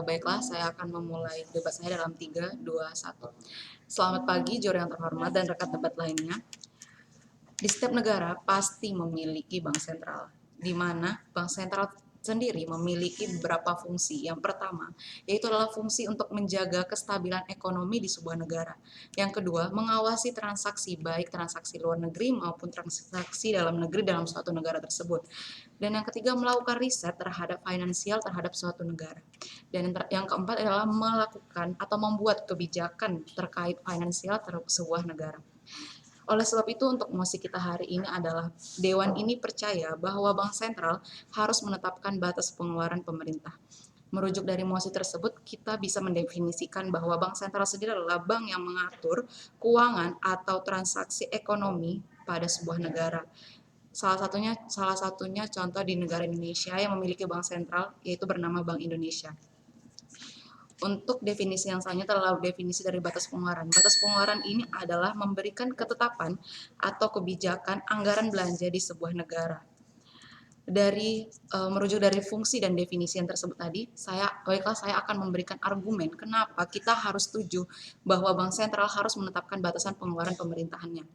Baiklah, saya akan memulai debat saya dalam 3, 2, 1. Selamat pagi, juri yang terhormat dan rekan debat lainnya. Di setiap negara pasti memiliki bank sentral, di mana bank sentral sendiri memiliki beberapa fungsi. Yang pertama, yaitu adalah fungsi untuk menjaga kestabilan ekonomi di sebuah negara. Yang kedua, mengawasi transaksi, baik transaksi luar negeri maupun transaksi dalam negeri dalam suatu negara tersebut. Dan yang ketiga, melakukan riset terhadap finansial terhadap suatu negara. Dan yang keempat adalah melakukan atau membuat kebijakan terkait finansial terhadap sebuah negara. Oleh sebab itu, untuk mosi kita hari ini adalah Dewan ini percaya bahwa Bank Sentral harus menetapkan batas pengeluaran pemerintah. Merujuk dari mosi tersebut, kita bisa mendefinisikan bahwa Bank Sentral sendiri adalah bank yang mengatur keuangan atau transaksi ekonomi pada sebuah negara. Salah satunya contoh di negara Indonesia yang memiliki bank sentral, yaitu bernama Bank Indonesia. Untuk definisi yang selanjutnya adalah definisi dari batas pengeluaran. Batas pengeluaran ini adalah memberikan ketetapan atau kebijakan anggaran belanja di sebuah negara. Merujuk dari fungsi dan definisi yang tersebut tadi, saya akan memberikan argumen kenapa kita harus setuju bahwa Bank Sentral harus menetapkan batasan pengeluaran pemerintahannya.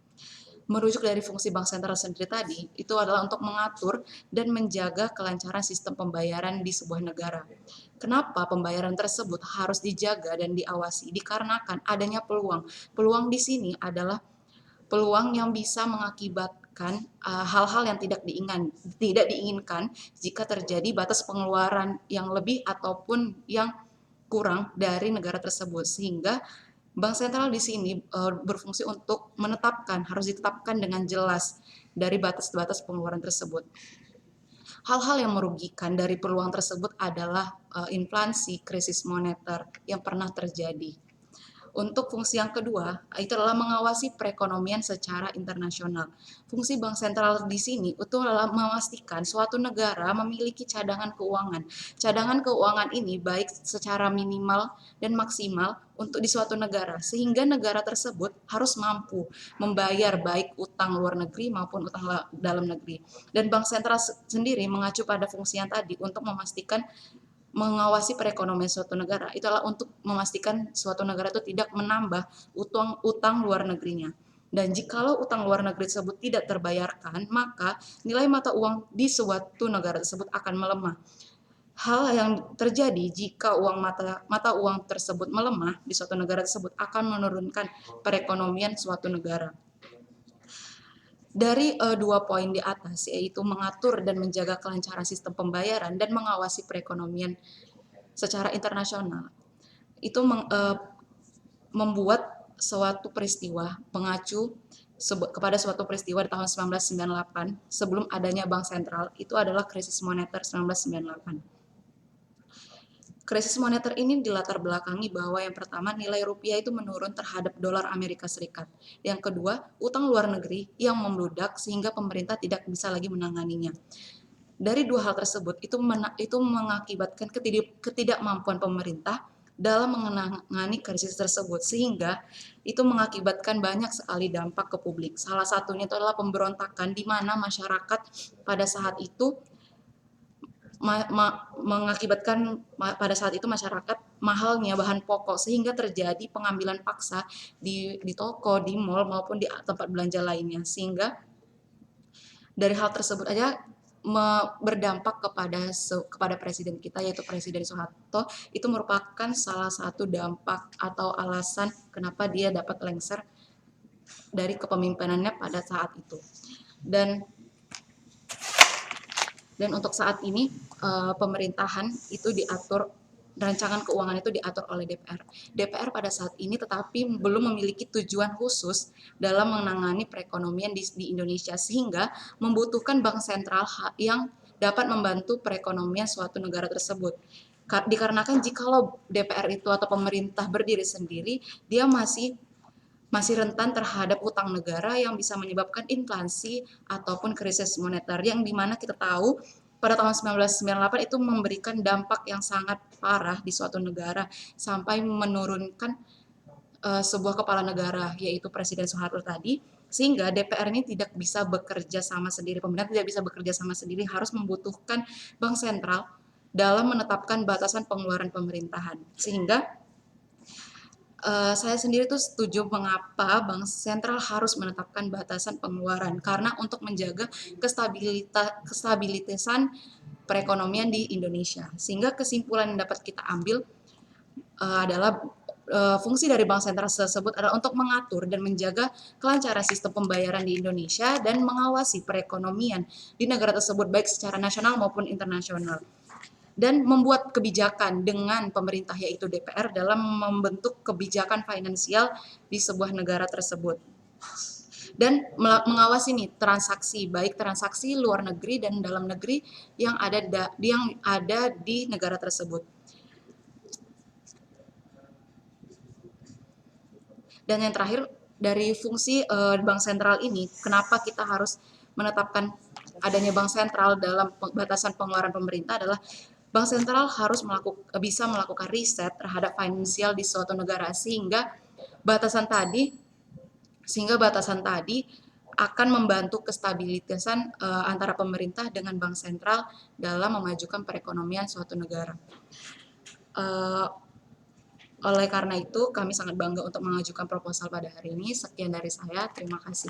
Merujuk dari fungsi bank sentral sendiri tadi, itu adalah untuk mengatur dan menjaga kelancaran sistem pembayaran di sebuah negara. Kenapa pembayaran tersebut harus dijaga dan diawasi? Dikarenakan adanya peluang. Peluang di sini adalah peluang yang bisa mengakibatkan hal-hal yang tidak diinginkan jika terjadi batas pengeluaran yang lebih ataupun yang kurang dari negara tersebut, sehingga Bank sentral di sini berfungsi untuk harus ditetapkan dengan jelas dari batas-batas pengeluaran tersebut. Hal-hal yang merugikan dari peluang tersebut adalah inflasi, krisis moneter yang pernah terjadi. Untuk fungsi yang kedua, itu adalah mengawasi perekonomian secara internasional. Fungsi bank sentral di sini itu adalah memastikan suatu negara memiliki cadangan keuangan. Cadangan keuangan ini baik secara minimal dan maksimal untuk di suatu negara, sehingga negara tersebut harus mampu membayar baik utang luar negeri maupun utang dalam negeri. Dan bank sentral sendiri mengacu pada fungsi yang tadi untuk memastikan mengawasi perekonomian suatu negara, itu adalah untuk memastikan suatu negara itu tidak menambah utang luar negerinya. Dan jikalau utang luar negeri tersebut tidak terbayarkan, maka nilai mata uang di suatu negara tersebut akan melemah. Hal yang terjadi jika mata uang tersebut melemah di suatu negara tersebut akan menurunkan perekonomian suatu negara. Dari dua poin di atas, yaitu mengatur dan menjaga kelancaran sistem pembayaran dan mengawasi perekonomian secara internasional, itu membuat suatu peristiwa mengacu kepada suatu peristiwa di tahun 1998 sebelum adanya bank sentral, itu adalah krisis moneter 1998. Krisis moneter ini dilatar belakangi bahwa yang pertama, nilai rupiah itu menurun terhadap dolar Amerika Serikat. Yang kedua, utang luar negeri yang membludak sehingga pemerintah tidak bisa lagi menanganinya. Dari dua hal tersebut, itu mengakibatkan ketidakmampuan pemerintah dalam menangani krisis tersebut, sehingga itu mengakibatkan banyak sekali dampak ke publik. Salah satunya itu adalah pemberontakan, di mana masyarakat pada saat itu mengakibatkan pada saat itu masyarakat mahalnya bahan pokok, sehingga terjadi pengambilan paksa di toko, di mal maupun di tempat belanja lainnya, sehingga dari hal tersebut aja berdampak kepada presiden kita, yaitu Presiden Soeharto. Itu merupakan salah satu dampak atau alasan kenapa dia dapat lengser dari kepemimpinannya pada saat itu. Dan untuk saat ini pemerintahan itu rancangan keuangan itu diatur oleh DPR. DPR pada saat ini tetapi belum memiliki tujuan khusus dalam menangani perekonomian di Indonesia, sehingga membutuhkan bank sentral yang dapat membantu perekonomian suatu negara tersebut. Dikarenakan jikalau DPR itu atau pemerintah berdiri sendiri, dia masih rentan terhadap utang negara yang bisa menyebabkan inflasi ataupun krisis moneter, yang dimana kita tahu pada tahun 1998 itu memberikan dampak yang sangat parah di suatu negara sampai menurunkan sebuah kepala negara, yaitu Presiden Soeharto tadi, sehingga DPR ini tidak bisa bekerja sama sendiri, pemerintah tidak bisa bekerja sama sendiri, harus membutuhkan bank sentral dalam menetapkan batasan pengeluaran pemerintahan. Sehingga saya sendiri tuh setuju mengapa bank sentral harus menetapkan batasan pengeluaran, karena untuk menjaga kestabilitasan perekonomian di Indonesia. Sehingga kesimpulan yang dapat kita ambil adalah fungsi dari bank sentral tersebut adalah untuk mengatur dan menjaga kelancaran sistem pembayaran di Indonesia dan mengawasi perekonomian di negara tersebut baik secara nasional maupun internasional, dan membuat kebijakan dengan pemerintah yaitu DPR dalam membentuk kebijakan finansial di sebuah negara tersebut, dan mengawasi nih transaksi baik transaksi luar negeri dan dalam negeri yang ada di negara tersebut. Dan yang terakhir, dari fungsi bank sentral ini, kenapa kita harus menetapkan adanya bank sentral dalam batasan pengeluaran pemerintah adalah bank sentral harus bisa melakukan riset terhadap finansial di suatu negara, batasan tadi akan membantu kestabilitasan antara pemerintah dengan bank sentral dalam memajukan perekonomian suatu negara. Oleh karena itu, kami sangat bangga untuk mengajukan proposal pada hari ini. Sekian dari saya, terima kasih.